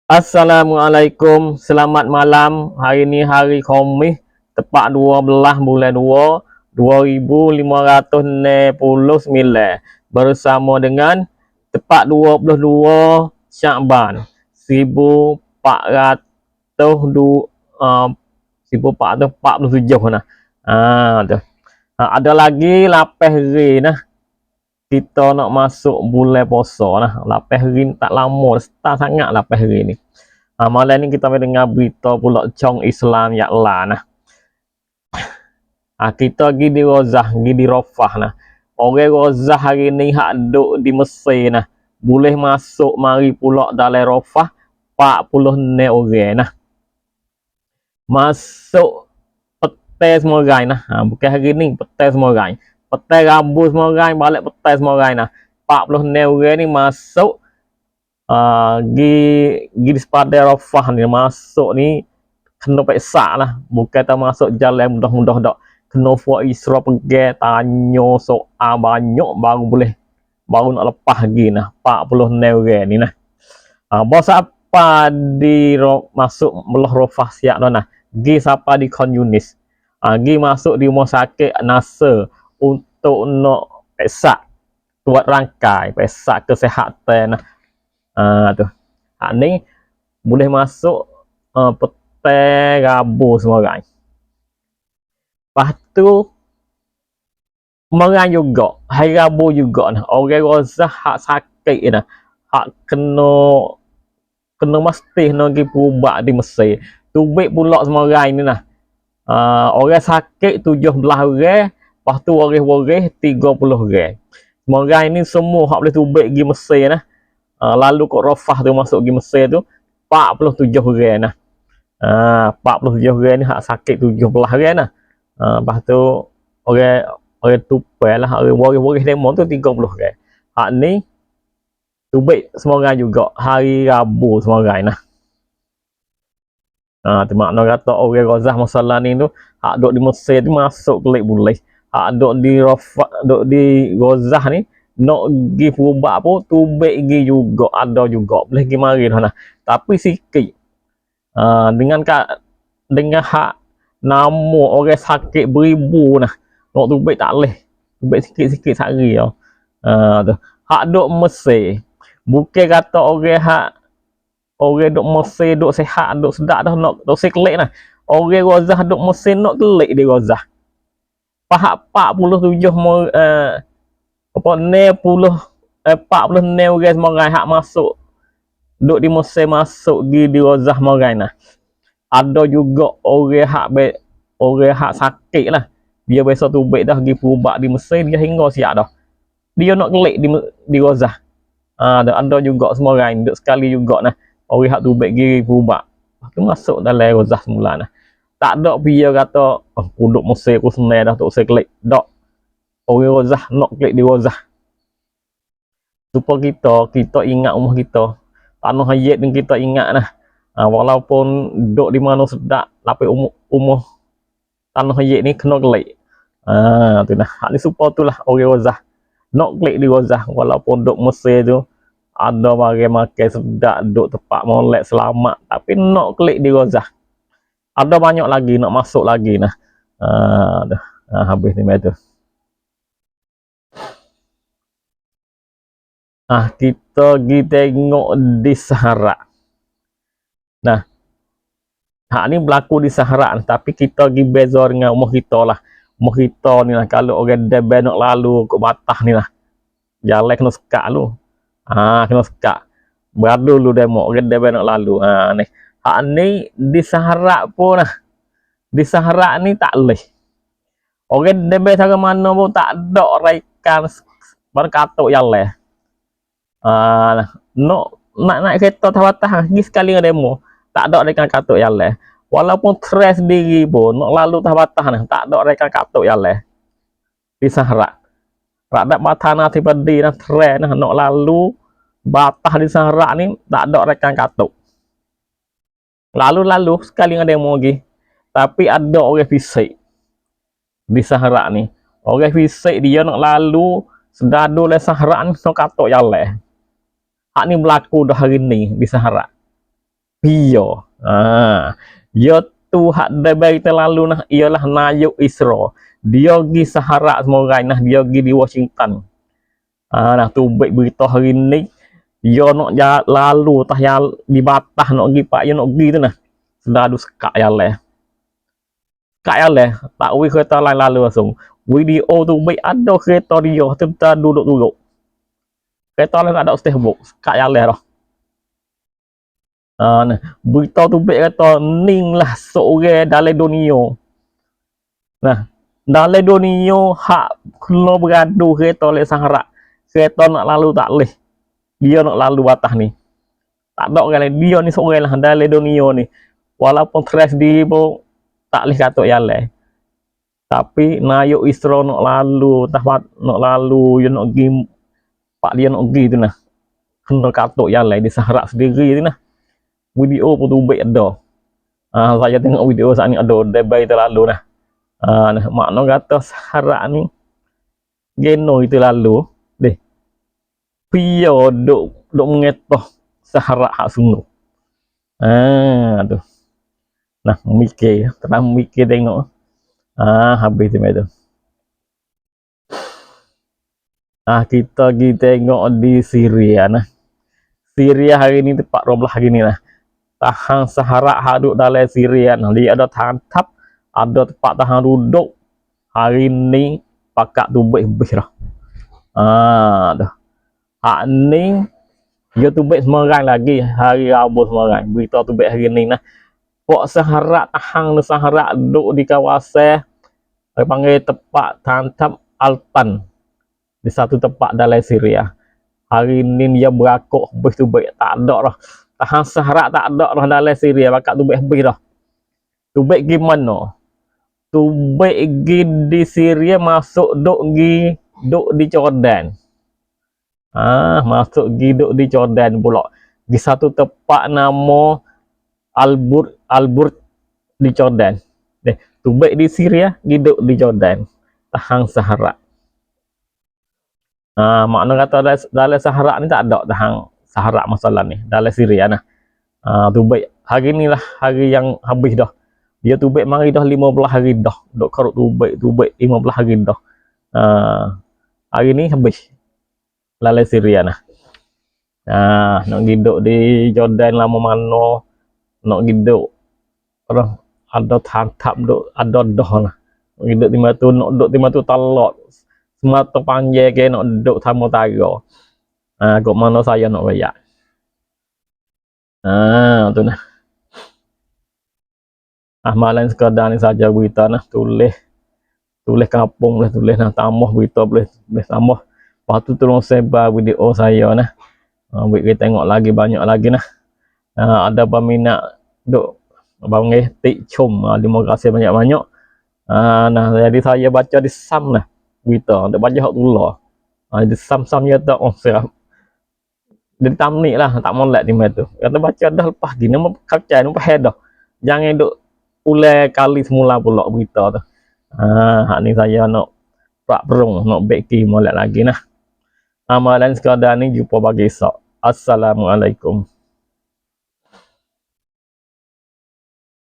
Assalamualaikum, selamat malam. Hari ni hari Khamis, tepat 12 bulan 2, 2569. Bersama dengan tepat 22 Syakban 1402 1447 nah. Tu. Ada lagi 8 hari nah. Kita nak masuk bulan puasa nah. 8 hari ni tak lama, start sangat 8 hari ni. Malam ni kita dengar berita pula Cong Islam ya Allah nah. Kita pergi di Rozah, pergi di Rafah nah. Orang Rozah hari ni hak duk di Mesir nah. Boleh masuk mari pula dalam Rafah 46 orang nah. Masuk petai semua orang nah. Bukan hari ni, petai semua orang. Petai Rabu semua orang, balik petai semua orang nah. 46 orang ni masuk gi di sepadan Rafah ni, masuk ni kena peksa lah, bukan tak masuk jalan mudah-mudah dak, kena buat Isra pergi tanya soal banyak baru nak lepas lagi nah 46 orang ni nah. Bos apa di masuk melah Rafah siap dah nah, gi siapa di Khan Yunis, gi masuk di rumah sakit Nasser untuk nak peksa buat rangkai peksa kesihatan nah. Tu hak ni boleh masuk petai Rabu semua orang. Lepas tu merang juga hari Rabu juga nah, orang Rozah hak sakit nah, hak kena mesti nak pergi berubat di Mesir. Tubik pula semua orang ni nah. Orang sakit 17 orang, lepas tu orang-orang 30 orang. Semua orang ni semua hak boleh tubik pergi Mesir nah. Lalu kat Rafah tu masuk pergi Mesir tu 47 orang nah. 47 orang ni hak sakit 17 orang nah. Lepas tu orang tupai lah, orang demo tu 30 orang. Hak ni tubik semua orang juga hari Rabu semua orang nah. Tu makna kata orang Rozah masalah ni tu hak duk di Mesir tu masuk kelik boleh. Hak duk di Rafah, duk di Rozah ni nak pergi berubat pun tubik pergi juga, ada juga boleh pergi mari dah nah. Tapi sikit dengan hak nama orang sakit beribu nah, nak tubik tak leh, tubik sikit-sikit sehari tau. Tu hak duk Mesir bukan kata orang duk Mesir duk sihat duk sedak dah nak duk kelik nah. Orang Rozah duk Mesir nak kelik di Rozah. Pahak 47 apa 46 orang semua orang hak masuk duk di Mesir masuk di Rozah orang nah. Ada juga orang hak sakit lah, dia biasa tubik dah pergi berubat di Mesir, dia hingga siap dah dia nak kelik di Rozah. Ada juga semua orang duk sekali juga nah, orang hak tubik pergi berubat tu masuk dalam Rozah semula nah. Tak ada dia kata duduk Mesir aku senang dah tak usah kelik dak. Orang Rozah nak kelik di Rozah supaya kita ingat rumah kita, tanah hayat yang kita ingat nah. Walaupun duduk di mana sedak tapi umur tanah hayat ni kena kelik. Tu nah, hak ni supaya tu lah orang Rozah nak kelik di Rozah, walaupun duduk Mesir tu ada barang makan sedak, duduk tempat molek selamat, tapi nak kelik di Rozah. Ada banyak lagi nak masuk lagi nah. Habis ni tu. Kita pergi tengok di Sahara. Nah, hak ni berlaku di Sahara, tapi kita pergi beza dengan rumah kita lah. Rumah kita ni lah, kalau orang Deben nak lalu ke Batah ni lah, jalan kena sekat lu. Kena sekat. Beradu lu demo, orang Deben nak lalu. Ni. Hak ni di Sahara pun lah. Di Sahara ni tak leh. Orang Deben cara mana pun tak ada rekan berkatuk jalan. Nak naik kereta atas pergi sekali dengan demo tak ada rekan katuk jalan, walaupun stres sendiri pun nak lalu atas nah tak ada rekan katuk jalan di Sahara. Radak batana tipedi nah stres nah nak lalu batah di Sahara ni tak ada rekan katuk, lalu sekali dengan demo lagi. Tapi ada orang fisik di Sahara ni, orang fisik dia nak lalu sedadu le Sahara ni nak katuk jalan. Hak ni berlaku dah hari ni di Sahara. Pio. Dia tu hak debai terlalu nah ialah Nayuk Isra. Dia gi Sahara semua orang nah, dia gi di Washington. Nah tu baik berita hari ni dia nak lalu tah yang di batah nak gi pak dia nak gi tu nah. Sudah ada sekak ya leh. Sekak ya leh, tak wi kereta lain lalu langsung. Video tu baik ada kereta dia tentang duduk-duduk. Kereta lain tak ada steerbox, sekak ya leh dah. Nah, berita tu baik kata ning lah seorang dalam dunia. Nah, dalam dunia hak kena beradu kereta lek Sahara. Kereta nak lalu tak leh. Dia nak lalu atas ni. Tak ada orang lain. Dia ni seorang lah dalam dunia ni. Walaupun crash di pun tak leh katok ya leh. Tapi Nayuk Isra nak lalu, nak lalu, dia nak pergi, pak dia nak pergi tu nah. Kena katok ya leh di Sahara sendiri tu nah. Video pun tu baik ada. Saya tengok video saat ni ada debai terlalu nah. Nah, makna kata Sahara ni geno itu lalu deh. Pio duk mengetoh Sahara hak sungguh. Tu. Nah, mikir, terang mikir tengok. Habis tu tu. Kita pergi tengok di Syria nah. Syria hari ni tepat 12 hari ni lah. Tahan Sahara haduk dalam Syria nah. Dia ada tantap, ada tempat tahan duduk. Hari ni pakak tu baik-baik dah. Dah. Hak ni dia tu baik semarang lagi hari Rabu semarang. Berita tu baik hari ni nah. Pok Sahara tahan Sahara duduk di kawasan panggil tempat tantap Altan. Di satu tempat dalam Syria. Hari ni dia berakuk habis tu baik tak ada dah. Tahan Sahara tak ada dah dalam Syria, pakak tu baik habis dah. Tu baik gimana? Tu baik gi di Syria masuk duk di Jordan. Masuk gi duk di Jordan pula. Di satu tempat nama Albur di Jordan. Tu baik di Syria, gi duk di Jordan. Tahan Sahara. Makna kata dalam Sahara ni tak ada tahan Sahara masalah ni dalam Syria nah. Tu baik hari ni lah hari yang habis dah. Dia tu baik mari dah 15 hari dah. Dok karut tu baik 15 hari dah. Hari ni habis dalam Syria nah. Nak giduk di Jordan lama mana nak giduk orang ada tantap duk ada dah nah. Nak giduk di matu nak duk di matu talot. Semata panjang ke nak duduk sama tara. Kok mana saya nak bayar. Tu nah. Malam sekadar ni saja berita nah. Tulis kampung boleh tulis nah. Tambah berita boleh tambah. Lepas tu tolong sebar video saya nah. Kita tengok lagi banyak lagi nah. Ada peminat duk bangun tik cum. Terima kasih banyak-banyak. Nah jadi saya baca di Sam nah. Berita tak baca hak tulah. Di Sam dia tak serap. Dia tamnik lah tak molek di tu. Kata baca dah lepas gini nama kapcai nama head dah. Jangan duk ulai kali semula pula berita tu. Hak ni saya nak prak perung nak beki molek lagi nah. Amalan sekadar ni jumpa bagi esok. Assalamualaikum.